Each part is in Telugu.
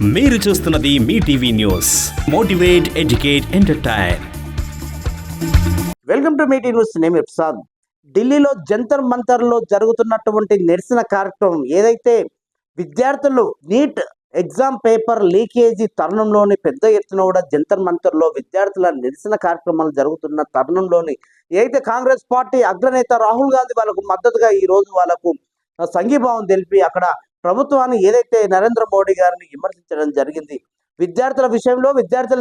మీరు చూస్తున్నది మీ TV news. Motivate, educate, entertain. Welcome to మీ టీవీ న్యూస్. నేను ప్రసాద్. ఢిల్లీలో జంతర్ మంతర్లో జరుగుతున్నటువంటి నిరసన కార్యక్రమం ఏదైతే విద్యార్థులు నీట్ ఎగ్జామ్ పేపర్ లీకేజీ తరుణంలోని పెద్ద ఎత్తున కూడా జంతర్ మంతర్లో విద్యార్థుల నిరసన కార్యక్రమాలు జరుగుతున్న తరుణంలోని ఏదైతే కాంగ్రెస్ పార్టీ అగ్రనేత రాహుల్ గాంధీ వాళ్ళకు మద్దతుగా ఈ రోజు వాళ్ళకు సంఘీభావం తెలిపి అక్కడ ప్రభుత్వాన్ని ఏదైతే నరేంద్ర మోడీ గారిని విమర్శించడం జరిగింది. విద్యార్థుల విషయంలో విద్యార్థుల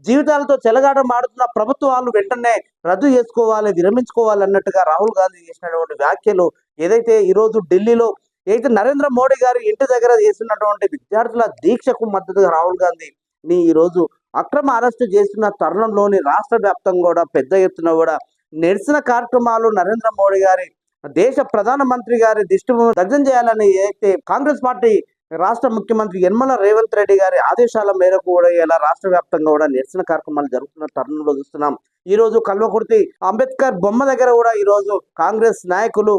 జీవితాలతో చెలగాటం ఆడుతున్న ప్రభుత్వాలు వెంటనే రద్దు చేసుకోవాలి, విరమించుకోవాలి అన్నట్టుగా రాహుల్ గాంధీ చేసినటువంటి వ్యాఖ్యలు ఏదైతే ఈరోజు ఢిల్లీలో ఏదైతే నరేంద్ర మోడీ గారి ఇంటి దగ్గర చేస్తున్నటువంటి విద్యార్థుల దీక్షకు మద్దతుగా రాహుల్ గాంధీని ఈరోజు అక్రమ అరెస్టు చేస్తున్న తరుణంలోని రాష్ట్ర వ్యాప్తంగా కూడా పెద్ద ఎత్తున కూడా నిరసన కార్యక్రమాలు నరేంద్ర మోడీ గారి దేశ ప్రధానమంత్రి గారి దిష్టి దగ్ధం చేయాలని ఏదైతే కాంగ్రెస్ పార్టీ రాష్ట్ర ముఖ్యమంత్రి యనమల రేవంత్ రెడ్డి గారి ఆదేశాల మేరకు కూడా ఇలా రాష్ట్ర వ్యాప్తంగా కూడా నిరసన కార్యక్రమాలు జరుగుతున్న తరుణంలో చూస్తున్నాం. ఈ రోజు కల్వకుర్తి అంబేద్కర్ బొమ్మ దగ్గర కూడా ఈ రోజు కాంగ్రెస్ నాయకులు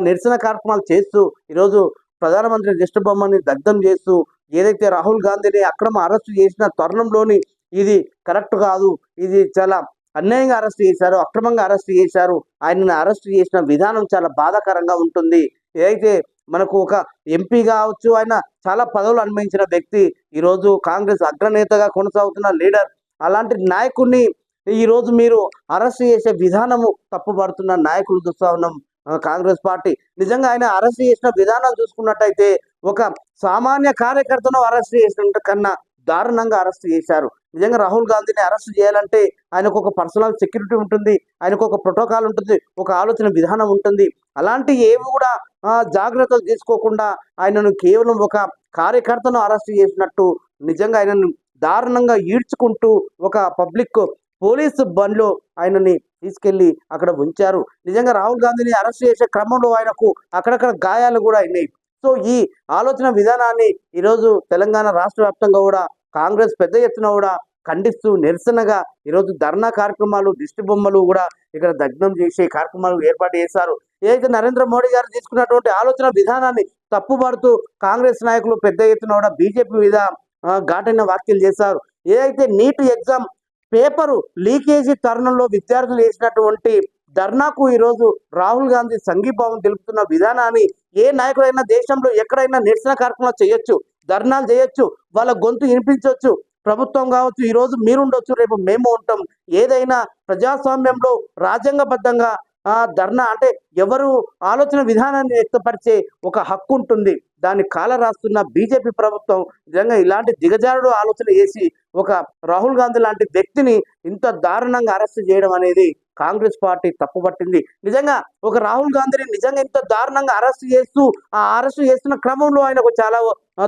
నిరసన కార్యక్రమాలు చేస్తూ ఈరోజు ప్రధానమంత్రి దిష్టి బొమ్మని దగ్ధం చేస్తూ ఏదైతే రాహుల్ గాంధీని అక్రమ అరెస్టు చేసిన తరుణంలోని ఇది కరెక్ట్ కాదు, ఇది చాలా అన్యాయంగా అరెస్ట్ చేశారు, అక్రమంగా అరెస్ట్ చేశారు, ఆయనను అరెస్ట్ చేసిన విధానం చాలా బాధాకరంగా ఉంటుంది. ఏదైతే మనకు ఒక ఎంపీ కావచ్చు, ఆయన చాలా పదవులు అనుభవించిన వ్యక్తి, ఈరోజు కాంగ్రెస్ అగ్రనేతగా కొనసాగుతున్న లీడర్, అలాంటి నాయకుడిని ఈరోజు మీరు అరెస్ట్ చేసే విధానము తప్పుపడుతున్న నాయకులు చూస్తా ఉన్నాం. కాంగ్రెస్ పార్టీ నిజంగా ఆయన అరెస్ట్ చేసిన విధానం చూసుకున్నట్టయితే ఒక సామాన్య కార్యకర్తను అరెస్ట్ చేసిన కన్నా దారుణంగా అరెస్ట్ చేశారు. నిజంగా రాహుల్ గాంధీని అరెస్ట్ చేయాలంటే ఆయనకు ఒక పర్సనల్ సెక్యూరిటీ ఉంటుంది, ఆయనకు ఒక ప్రోటోకాల్ ఉంటుంది, ఒక ఆలోచన విధానం ఉంటుంది. అలాంటి ఏవి కూడా జాగ్రత్తలు తీసుకోకుండా ఆయనను కేవలం ఒక కార్యకర్తను అరెస్ట్ చేసినట్టు నిజంగా ఆయనను దారుణంగా ఈడ్చుకుంటూ ఒక పబ్లిక్ పోలీసు బండ్లో ఆయనని తీసుకెళ్లి అక్కడ ఉంచారు. నిజంగా రాహుల్ గాంధీని అరెస్ట్ చేసే క్రమంలో ఆయనకు అక్కడక్కడ గాయాలు కూడా అయినాయి. సో ఈ ఆలోచన విధానాన్ని ఈరోజు తెలంగాణ రాష్ట్ర వ్యాప్తంగా కూడా కాంగ్రెస్ పెద్ద ఎత్తున కూడా ఖండిస్తూ నిరసనగా ఈరోజు ధర్నా కార్యక్రమాలు, దిష్టి బొమ్మలు కూడా ఇక్కడ దగ్ధం చేసే కార్యక్రమాలు ఏర్పాటు చేశారు. ఏదైతే నరేంద్ర మోడీ గారు తీసుకున్నటువంటి ఆలోచన విధానాన్ని తప్పుపడుతూ కాంగ్రెస్ నాయకులు పెద్ద ఎత్తున కూడా బీజేపీ మీద ఘాటైన వ్యాఖ్యలు చేశారు. ఏదైతే నీట్ ఎగ్జామ్ పేపరు లీకేజీ తరుణంలో విద్యార్థులు చేసినటువంటి ధర్నాకు ఈరోజు రాహుల్ గాంధీ సంఘీభావం తెలుపుతున్న విధానాన్ని ఏ నాయకుడైనా దేశంలో ఎక్కడైనా నిరసన కార్యక్రమాలు చేయొచ్చు, ధర్నాలు చేయొచ్చు, వాళ్ళ గొంతు వినిపించవచ్చు. ప్రభుత్వం కావచ్చు, ఈరోజు మీరుండొచ్చు, రేపు మేము ఉంటాం. ఏదైనా ప్రజాస్వామ్యంలో రాజ్యాంగబద్ధంగా ధర్నా అంటే ఎవరు ఆలోచన విధానాన్ని వ్యక్తపరిచే ఒక హక్కు ఉంటుంది. దాన్ని కాల రాస్తున్న బీజేపీ ప్రభుత్వం నిజంగా ఇలాంటి దిగజారుడు ఆలోచన చేసి ఒక రాహుల్ గాంధీ లాంటి వ్యక్తిని ఇంత దారుణంగా అరెస్ట్ చేయడం అనేది కాంగ్రెస్ పార్టీ తప్పుపట్టింది. నిజంగా ఒక రాహుల్ గాంధీని నిజంగా ఇంత దారుణంగా అరెస్ట్ చేస్తున్న క్రమంలో ఆయనకు చాలా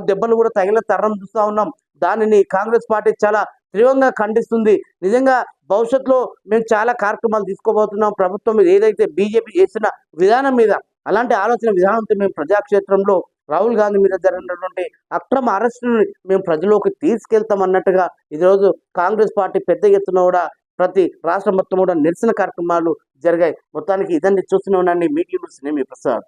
దెబ్బలు కూడా తగిలిన తరుణం చూస్తూ ఉన్నాం. దానిని కాంగ్రెస్ పార్టీ చాలా తీవ్రంగా ఖండిస్తుంది. నిజంగా భవిష్యత్తులో మేము చాలా కార్యక్రమాలు తీసుకోబోతున్నాం ప్రభుత్వం మీద, ఏదైతే బీజేపీ చేసిన విధానం మీద. అలాంటి ఆలోచన విధానంతో మేము ప్రజాక్షేత్రంలో రాహుల్ గాంధీ మీద జరిగినటువంటి అక్రమ అరెస్టుని మేము ప్రజలోకి తీసుకెళ్తాం అన్నట్టుగా ఈరోజు కాంగ్రెస్ పార్టీ పెద్ద ఎత్తున కూడా ప్రతి రాష్ట్రం మొత్తం కూడా నిరసన కార్యక్రమాలు జరిగాయి. మొత్తానికి ఇదండి చూస్తూనే ఉండండి మీ టీవీ న్యూస్. నేను మీ ప్రసాద్.